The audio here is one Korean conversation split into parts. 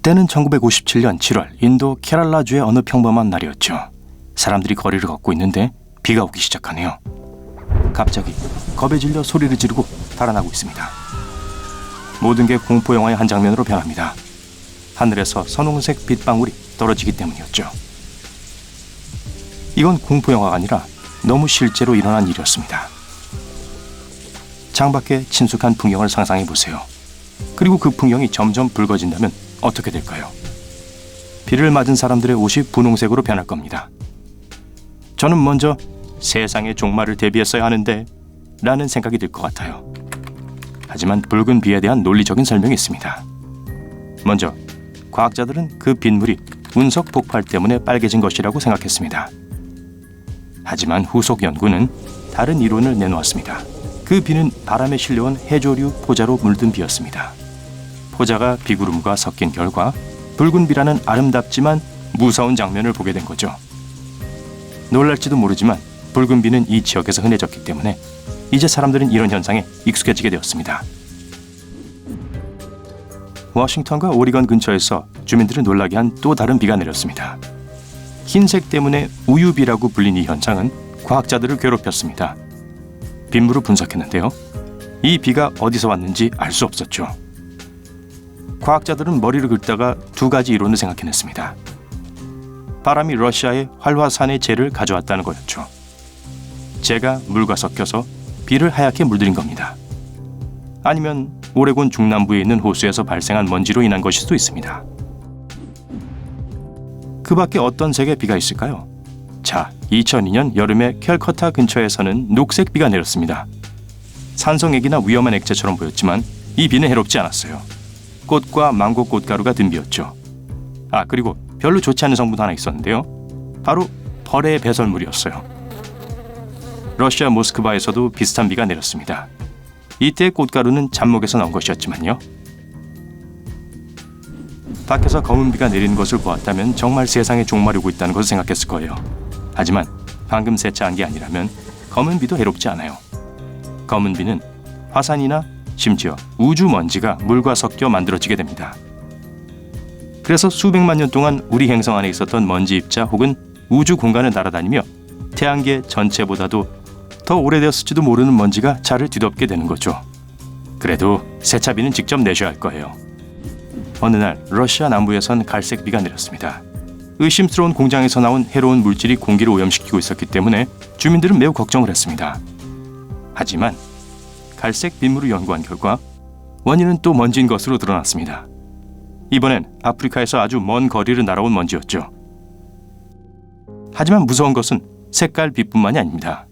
때는 1957년 7월 인도 케랄라주의 어느 평범한 날이었죠. 사람들이 거리를 걷고 있는데 비가 오기 시작하네요. 갑자기 겁에 질려 소리를 지르고 달아나고 있습니다. 모든 게 공포영화의 한 장면으로 변합니다. 하늘에서 선홍색 빗방울이 떨어지기 때문이었죠. 이건 공포영화가 아니라 너무 실제로 일어난 일이었습니다. 창밖의 친숙한 풍경을 상상해보세요. 그리고 그 풍경이 점점 붉어진다면 어떻게 될까요? 비를 맞은 사람들의 옷이 분홍색으로 변할 겁니다. 저는 먼저 세상의 종말을 대비했어야 하는데 라는 생각이 들 것 같아요. 하지만 붉은 비에 대한 논리적인 설명이 있습니다. 먼저 과학자들은 그 빗물이 운석 폭발 때문에 빨개진 것이라고 생각했습니다. 하지만 후속 연구는 다른 이론을 내놓았습니다. 그 비는 바람에 실려온 해조류 포자로 물든 비였습니다. 포자가 비구름과 섞인 결과 붉은 비라는 아름답지만 무서운 장면을 보게 된 거죠. 놀랄지도 모르지만 붉은 비는 이 지역에서 흔해졌기 때문에 이제 사람들은 이런 현상에 익숙해지게 되었습니다. 워싱턴과 오리건 근처에서 주민들을 놀라게 한 또 다른 비가 내렸습니다. 흰색 때문에 우유비라고 불린 이 현상은 과학자들을 괴롭혔습니다. 빗물을 분석했는데요. 이 비가 어디서 왔는지 알 수 없었죠. 과학자들은 머리를 긁다가 두 가지 이론을 생각해냈습니다. 바람이 러시아의 활화산의 재를 가져왔다는 거였죠. 재가 물과 섞여서 비를 하얗게 물들인 겁니다. 아니면 오레곤 중남부에 있는 호수에서 발생한 먼지로 인한 것일 수도 있습니다. 그 밖에 어떤 색의 비가 있을까요? 자, 2002년 여름에 캘커타 근처에서는 녹색 비가 내렸습니다. 산성액이나 위험한 액체처럼 보였지만 이 비는 해롭지 않았어요. 꽃과 망고 꽃가루가 든 비였죠. 그리고 별로 좋지 않은 성분 하나 있었는데요. 바로 벌의 배설물이었어요. 러시아 모스크바에서도 비슷한 비가 내렸습니다. 이때 꽃가루는 잡목에서 나온 것이었지만요. 밖에서 검은 비가 내리는 것을 보았다면 정말 세상에 종말이 오고 있다는 것을 생각했을 거예요. 하지만 방금 세차한 게 아니라면 검은 비도 해롭지 않아요. 검은 비는 화산이나 심지어 우주 먼지가 물과 섞여 만들어지게 됩니다. 그래서 수백만 년 동안 우리 행성 안에 있었던 먼지 입자 혹은 우주 공간을 날아다니며 태양계 전체보다도 더 오래되었을지도 모르는 먼지가 차를 뒤덮게 되는 거죠. 그래도 세차비는 직접 내셔야 할 거예요. 어느 날 러시아 남부에선 갈색 비가 내렸습니다. 의심스러운 공장에서 나온 해로운 물질이 공기를 오염시키고 있었기 때문에 주민들은 매우 걱정을 했습니다. 하지만 갈색 빗물을 연구한 결과 원인은 또 먼지인 것으로 드러났습니다. 이번엔 아프리카에서 아주 먼 거리를 날아온 먼지였죠. 하지만 무서운 것은 색깔 빛뿐만이 아닙니다.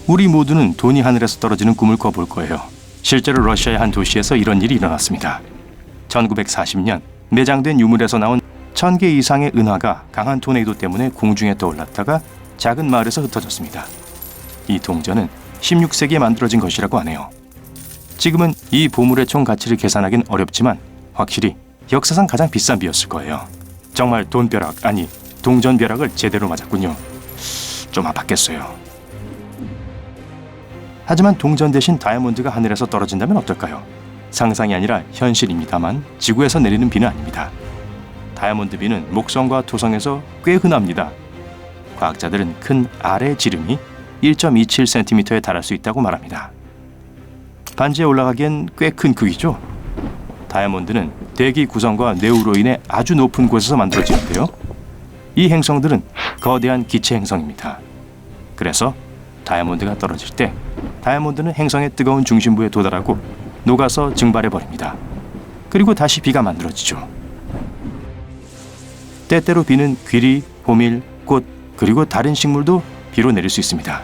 우리 모두는 돈이 하늘에서 떨어지는 꿈을 꿔볼 거예요. 실제로 러시아의 한 도시에서 이런 일이 일어났습니다. 1940년 내장된 유물에서 나온 1000개 이상의 은화가 강한 토네이도 때문에 공중에 떠올랐다가 작은 마을에서 흩어졌습니다. 이 동전은 16세기에 만들어진 것이라고 하네요. 지금은 이 보물의 총 가치를 계산하긴 어렵지만 확실히 역사상 가장 비싼 비였을 거예요. 정말 돈벼락, 아니 동전벼락을 제대로 맞았군요. 좀 아팠겠어요. 하지만 동전 대신 다이아몬드가 하늘에서 떨어진다면 어떨까요? 상상이 아니라 현실입니다만 지구에서 내리는 비는 아닙니다. 다이아몬드 비는 목성과 토성에서 꽤 흔합니다. 과학자들은 큰 알의 지름이 1.27cm에 달할 수 있다고 말합니다. 반지에 올라가기엔 꽤 큰 크기죠. 다이아몬드는 대기 구성과 뇌우로 인해 아주 높은 곳에서 만들어지는데요. 이 행성들은 거대한 기체 행성입니다. 그래서 다이아몬드가 떨어질 때 다이아몬드는 행성의 뜨거운 중심부에 도달하고 녹아서 증발해버립니다. 그리고 다시 비가 만들어지죠. 때때로 비는 귀리, 호밀, 꽃, 그리고 다른 식물도 비로 내릴 수 있습니다.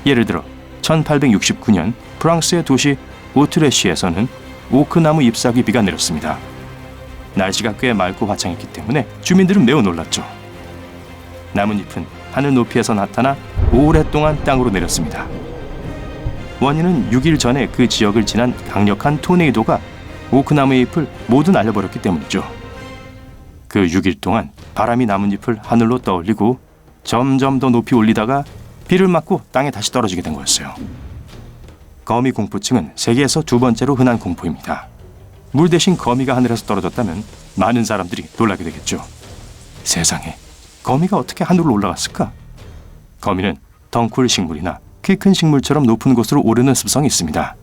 예를 들어 1869년 프랑스의 도시 오트레시에서는 오크나무 잎사귀 비가 내렸습니다. 날씨가 꽤 맑고 화창했기 때문에 주민들은 매우 놀랐죠. 나뭇잎은 하늘 높이에서 나타나 오랫동안 땅으로 내렸습니다. 원인은 6일 전에 그 지역을 지난 강력한 토네이도가 오크나무의 잎을 모두 날려버렸기 때문이죠. 그 6일 동안 바람이 나뭇잎을 하늘로 떠올리고 점점 더 높이 올리다가 비를 맞고 땅에 다시 떨어지게 된 거였어요. 거미 공포증은 세계에서 두 번째로 흔한 공포입니다. 물 대신 거미가 하늘에서 떨어졌다면 많은 사람들이 놀라게 되겠죠. 세상에, 거미가 어떻게 하늘로 올라갔을까? 거미는 덩쿨 식물이나 키 큰 식물처럼 높은 곳으로 오르는 습성이 있습니다.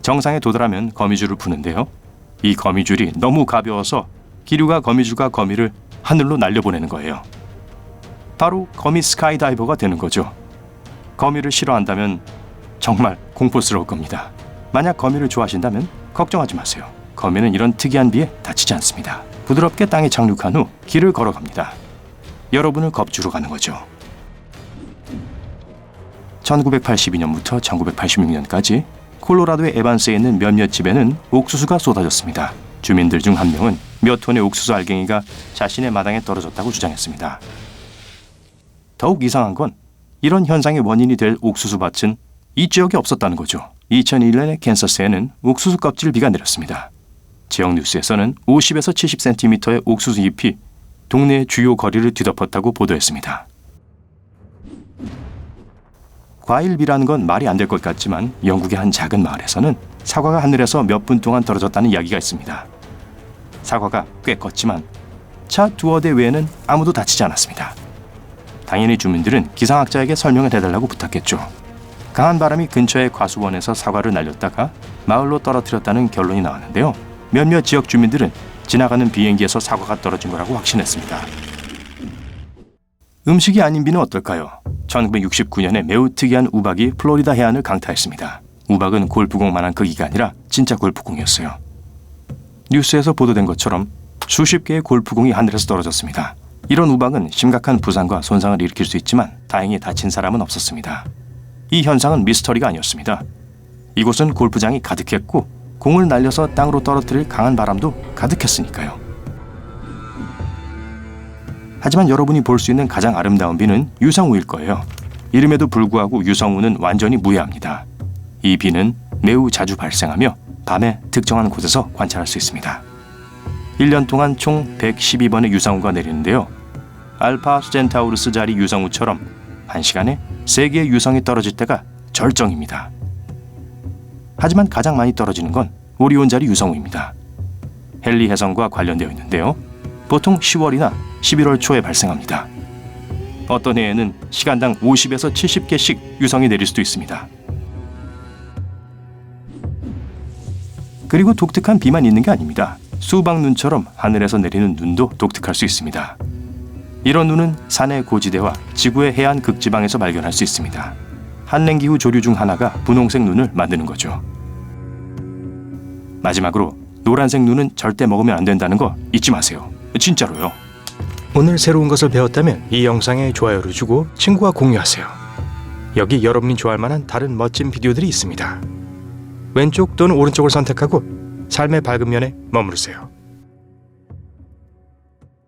정상에 도달하면 거미줄을 푸는데요. 이 거미줄이 너무 가벼워서 기류가 거미줄과 거미를 하늘로 날려보내는 거예요. 바로 거미 스카이다이버가 되는 거죠. 거미를 싫어한다면 정말 공포스러울 겁니다. 만약 거미를 좋아하신다면 걱정하지 마세요. 거미는 이런 특이한 비에 다치지 않습니다. 부드럽게 땅에 착륙한 후 길을 걸어갑니다. 여러분을 겁주러 가는 거죠. 1982년부터 1986년까지 콜로라도의 에반스에 있는 몇몇 집에는 옥수수가 쏟아졌습니다. 주민들 중 한 명은 몇 톤의 옥수수 알갱이가 자신의 마당에 떨어졌다고 주장했습니다. 더욱 이상한 건 이런 현상의 원인이 될 옥수수 밭은 이 지역에 없었다는 거죠. 2001년에 캔서스에는 옥수수 껍질 비가 내렸습니다. 지역 뉴스에서는 50에서 70cm의 옥수수 잎이 동네의 주요 거리를 뒤덮었다고 보도했습니다. 과일비라는 건 말이 안 될 것 같지만 영국의 한 작은 마을에서는 사과가 하늘에서 몇 분 동안 떨어졌다는 이야기가 있습니다. 사과가 꽤 컸지만 차 두어 대 외에는 아무도 다치지 않았습니다. 당연히 주민들은 기상학자에게 설명을 해달라고 부탁했죠. 강한 바람이 근처의 과수원에서 사과를 날렸다가 마을로 떨어뜨렸다는 결론이 나왔는데요. 몇몇 지역 주민들은 지나가는 비행기에서 사과가 떨어진 거라고 확신했습니다. 음식이 아닌 비는 어떨까요? 1969년에 매우 특이한 우박이 플로리다 해안을 강타했습니다. 우박은 골프공만한 크기가 아니라 진짜 골프공이었어요. 뉴스에서 보도된 것처럼 수십 개의 골프공이 하늘에서 떨어졌습니다. 이런 우박은 심각한 부상과 손상을 일으킬 수 있지만 다행히 다친 사람은 없었습니다. 이 현상은 미스터리가 아니었습니다. 이곳은 골프장이 가득했고 공을 날려서 땅으로 떨어뜨릴 강한 바람도 가득했으니까요. 하지만 여러분이 볼 수 있는 가장 아름다운 비는 유성우일 거예요. 이름에도 불구하고 유성우는 완전히 무해합니다. 이 비는 매우 자주 발생하며 밤에 특정한 곳에서 관찰할 수 있습니다. 1년 동안 총 112번의 유성우가 내리는데요. 알파 센타우루스 자리 유성우처럼 1시간에 3개의 유성이 떨어질 때가 절정입니다. 하지만 가장 많이 떨어지는 건 오리온 자리 유성우입니다. 헨리 해성과 관련되어 있는데요. 보통 10월이나 11월 초에 발생합니다. 어떤 해에는 시간당 50에서 70개씩 유성이 내릴 수도 있습니다. 그리고 독특한 비만 있는 게 아닙니다. 수박눈처럼 하늘에서 내리는 눈도 독특할 수 있습니다. 이런 눈은 산의 고지대와 지구의 해안 극지방에서 발견할 수 있습니다. 한랭기후 조류 중 하나가 분홍색 눈을 만드는 거죠. 마지막으로 노란색 눈은 절대 먹으면 안 된다는 거 잊지 마세요. 진짜로요. 오늘 새로운 것을 배웠다면 이 영상에 좋아요를 주고 친구와 공유하세요. 여기 여러분이 좋아할 만한 다른 멋진 비디오들이 있습니다. 왼쪽 또는 오른쪽을 선택하고 삶의 밝은 면에 머무르세요.